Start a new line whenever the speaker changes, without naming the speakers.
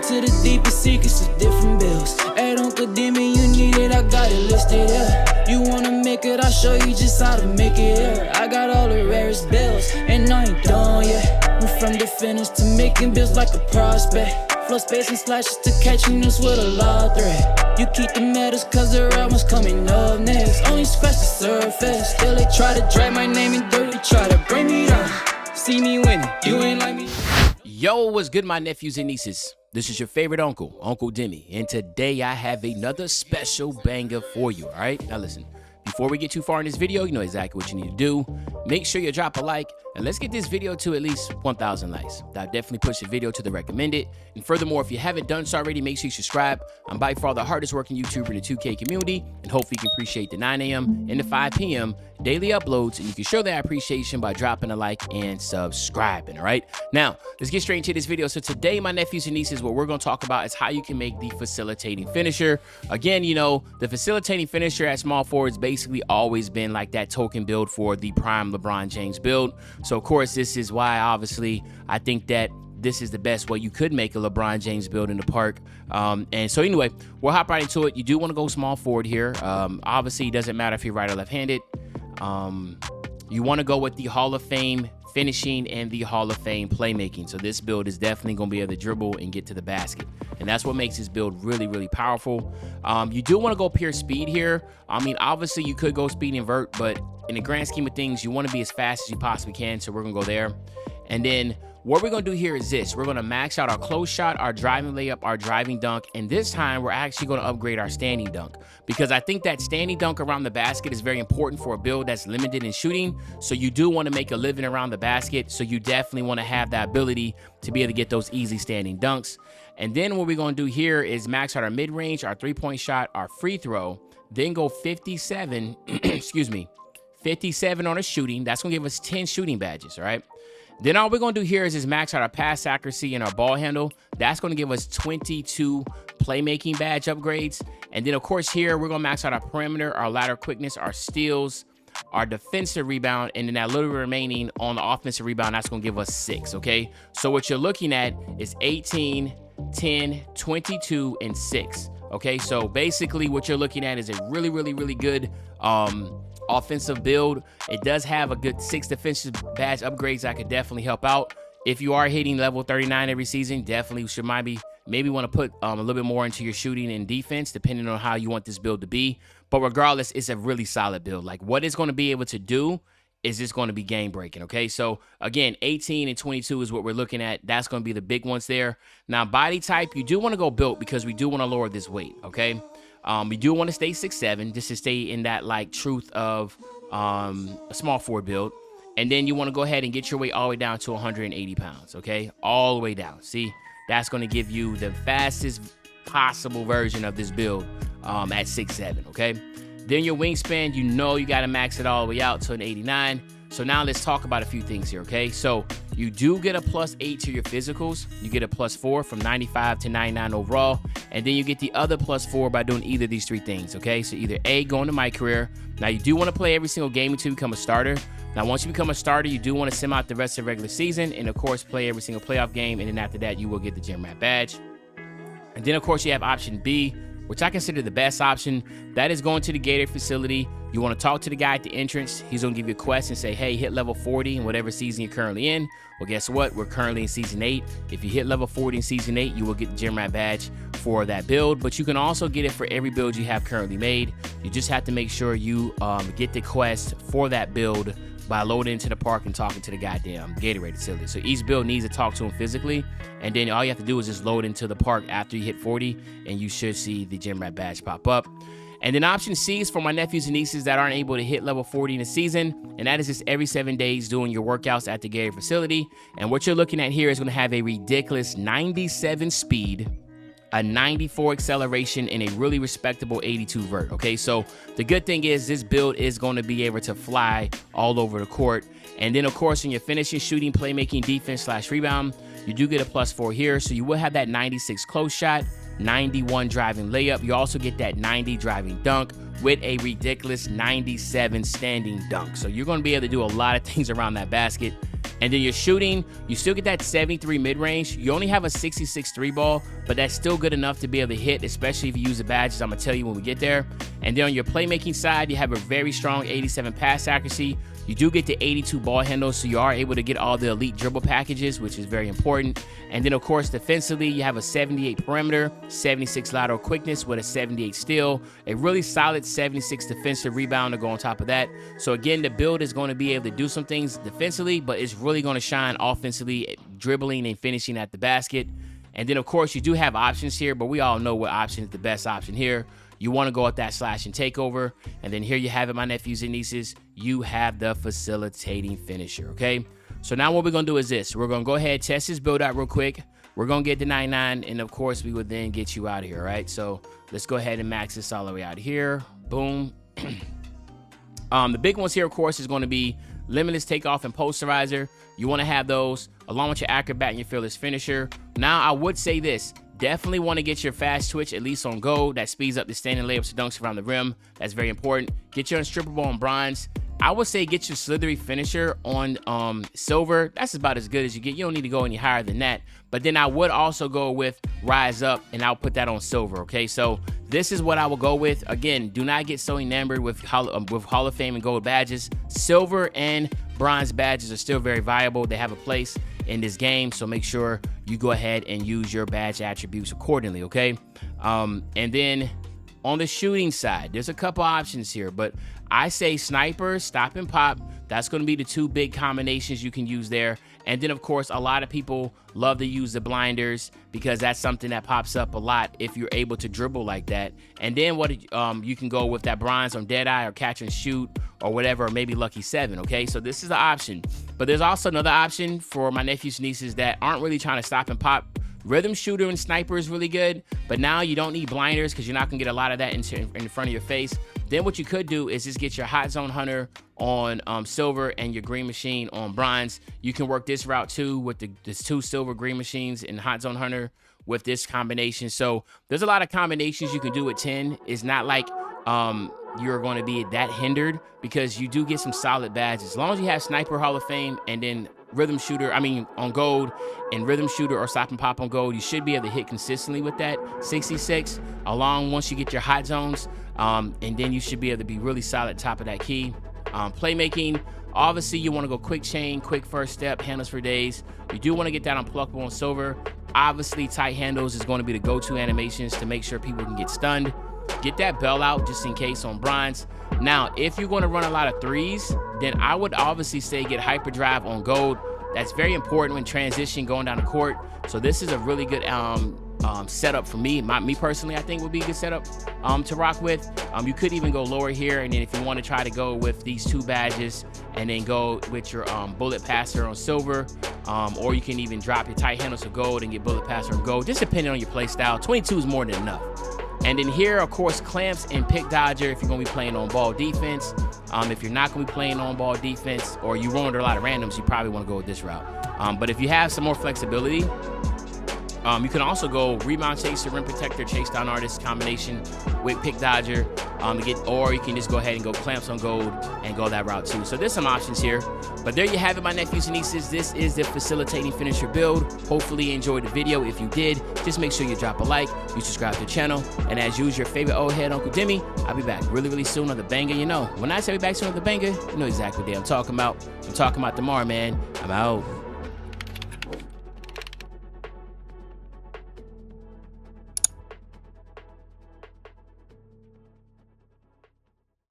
to the deepest secrets of different bills. At Uncle Demi, you need it, I got it listed, yeah. You wanna make it, I'll show you just how to make it, yeah. I got all the rarest bills, and I ain't done yet. Went from the finish to making bills like a prospect. Flow space and slashes to catching us with a lot of threat. You keep the medals cause the right one's coming up next. Only scratch the surface, still they try to drag my name in dirt. They try to bring me down, see me winning, you ain't like me.
Yo, what's good, my nephews and nieces? This is your favorite uncle, Uncle Demi, and today I have another special banger for you, all right? Now listen, before we get too far in this video, you know exactly what you need to do. Make sure you drop a like, and let's get this video to at least 1,000 likes. That'll definitely push the video to the recommended. And furthermore, if you haven't done so already, make sure you subscribe. I'm by far the hardest working YouTuber in the 2K community, and hopefully you can appreciate the 9 a.m. and the 5 p.m. daily uploads, and you can show that appreciation by dropping a like and subscribing, all right? Now, let's get straight into this video. So today, my nephews and nieces, what we're gonna talk about is how you can make the facilitating finisher. Again, you know, the facilitating finisher at small forward has basically always been like that token build for the prime LeBron James build. So of course, this is why obviously I think that this is the best way you could make a LeBron James build in the park. And so anyway, we'll hop right into it. You do want to go small forward here. Obviously, it doesn't matter if you're right or left-handed. You want to go with the Hall of Fame finishing and the Hall of Fame playmaking. So this build is definitely going to be able to dribble and get to the basket. And that's what makes this build really, really powerful. You do want to go pure speed here. I mean, obviously you could go speed invert, but in the grand scheme of things, you want to be as fast as you possibly can. So we're going to go there. And then what we're going to do here is this. We're going to max out our close shot, our driving layup, our driving dunk. And this time we're actually going to upgrade our standing dunk, because I think that standing dunk around the basket is very important for a build that's limited in shooting. So you do want to make a living around the basket. So you definitely want to have that ability to be able to get those easy standing dunks. And then what we're going to do here is max out our mid-range, our three-point shot, our free throw, then go 57, excuse me, 57 on a shooting. That's going to give us 10 shooting badges, all right? Then all we're going to do here is just max out our pass accuracy and our ball handle. That's going to give us 22 playmaking badge upgrades. And then, of course, here we're going to max out our perimeter, our lateral quickness, our steals, our defensive rebound, and then that little remaining on the offensive rebound, that's going to give us 6, okay? So what you're looking at is 18, 10, 22, and 6, okay? So basically what you're looking at is a really, really, really good offensive build. It does have a good 6 defensive badge upgrades that could definitely help out. If you are hitting level 39 every season, definitely should maybe want to put a little bit more into your shooting and defense, depending on how you want this build to be. But regardless, it's a really solid build. Like, what it's going to be able to do is just going to be game breaking, okay? So again, 18 and 22 is what we're looking at. That's going to be the big ones there. Now, body type, you do want to go built because we do want to lower this weight, okay? We do want to stay 6'7", just to stay in that like truth of a small forward build. And then you want to go ahead and get your weight all the way down to 180 pounds, okay? All the way down. See, that's going to give you the fastest possible version of this build at 6'7", okay? Then your wingspan, you know you got to max it all the way out to an 89. So now let's talk about a few things here, okay? So you do get a +8 to your physicals. You get a +4 from 95 to 99 overall. And then you get the other +4 by doing either of these 3 things, okay? So either A, going to my career. Now you do want to play every single game until you become a starter. Now once you become a starter, you do want to sim out the rest of the regular season and of course play every single playoff game. And then after that, you will get the Gym Rat badge. And then of course you have option B, which I consider the best option. That is going to the Gator facility. You want to talk to the guy at the entrance. He's going to give you a quest and say, hey, hit level 40 in whatever season you're currently in. Well, guess what? We're currently in season 8. If you hit level 40 in season 8, you will get the Gym Rat badge for that build. But you can also get it for every build you have currently made. You just have to make sure you get the quest for that build by loading into the park and talking to the goddamn Gatorade facility. So each build needs to talk to him physically, and then all you have to do is just load into the park after you hit 40, and you should see the Gym Rat badge pop up. And then option C is for my nephews and nieces that aren't able to hit level 40 in a season, and that is just every 7 days doing your workouts at the Gator facility. And what you're looking at here is going to have a ridiculous 97 speed, a 94 acceleration, and a really respectable 82 vert, okay? So the good thing is this build is going to be able to fly all over the court. And then, of course, in your finishing, shooting, playmaking, defense / rebound, you do get a +4 here. So you will have that 96 close shot, 91 driving layup. You also get that 90 driving dunk with a ridiculous 97 standing dunk. So you're going to be able to do a lot of things around that basket. And then your shooting, you still get that 73 mid-range. You only have a 66 3-ball, but that's still good enough to be able to hit, especially if you use the badges. I'm gonna tell you when we get there. And then on your playmaking side, you have a very strong 87 pass accuracy. You do get the 82 ball handle, so you are able to get all the elite dribble packages, which is very important. And then, of course, defensively, you have a 78 perimeter, 76 lateral quickness with a 78 steal, a really solid 76 defensive rebound to go on top of that. So, again, the build is going to be able to do some things defensively, but it's really going to shine offensively, dribbling and finishing at the basket. And then, of course, you do have options here, but we all know what option is the best option here. You want to go with that slash and takeover. And then here you have it, my nephews and nieces. You have the facilitating finisher, okay? So now what we're going to do is this. We're going to go ahead, test this build out real quick. We're going to get the 99, and of course, we would then get you out of here, all right? So let's go ahead and max this all the way out here. Boom. The big ones here, of course, is going to be limitless takeoff and posterizer. You want to have those along with your acrobat and your fearless finisher. Now, I would say this. Definitely want to get your fast twitch at least on gold. That speeds up the standing layups to dunks around the rim. That's very important. Get your unstrippable on bronze. I would say get your slithery finisher on silver. That's about as good as you get. You don't need to go any higher than that. But then I would also go with rise up, and I'll put that on silver, okay? So this is what I will go with. Again, do not get so enamored with Hall of Fame and gold badges. Silver and bronze badges are still very viable. They have a place in this game, so make sure you go ahead and use your badge attributes accordingly, okay? And then on the shooting side, there's a couple options here, but I say sniper, stop and pop. That's going to be the two big combinations you can use there. And then, of course, a lot of people love to use the blinders because that's something that pops up a lot if you're able to dribble like that. And then what you can go with that bronze on Deadeye or catch and shoot or whatever, or maybe Lucky 7, okay? So this is the option. But there's also another option for my nephews and nieces that aren't really trying to stop and pop. Rhythm shooter and sniper is really good, but now you don't need blinders because you're not going to get a lot of that in front of your face. Then what you could do is just get your hot zone hunter on silver and your green machine on bronze. You can work this route too with the two silver green machines and hot zone hunter with this combination. So there's a lot of combinations you can do with 10. It's not like you're going to be that hindered because you do get some solid badges. As long as you have Sniper Hall of Fame and then rhythm shooter, on gold, and rhythm shooter or stop and pop on gold, you should be able to hit consistently with that 66 along once you get your hot zones, and then you should be able to be really solid top of that key. Playmaking, obviously you want to go quick chain, quick first step, handles for days. You do want to get that unpluckable on silver. Obviously tight handles is going to be the go-to animations to make sure people can get stunned. Get that bell out just in case on bronze. Now, if you're going to run a lot of threes, then I would obviously say get hyperdrive on gold. That's very important when transition going down the court. So this is a really good setup for me. Me personally, I think would be a good setup to rock with. You could even go lower here, and then if you want to try to go with these two badges and then go with your bullet passer on silver, or you can even drop your tight handles to gold and get bullet passer on gold, just depending on your play style. 22 is more than enough. And then here, of course, clamps and pick dodger if you're going to be playing on ball defense. If you're not going to be playing on ball defense or you run under a lot of randoms, you probably want to go with this route. But if you have some more flexibility, you can also go rebound chaser, rim protector, chase down artist combination with pick dodger or you can just go ahead and go clamps on gold and go that route too. So there's some options here. But there you have it, my nephews and nieces. This is the facilitating finisher build. Hopefully you enjoyed the video. If you did, just make sure you drop a like, you subscribe to the channel, and as usual, your favorite old head Uncle Demi. I'll be back really soon on the banger. You know, when I say be back soon on the banger, you know exactly what day I'm talking about. I'm talking about tomorrow, man. I'm out.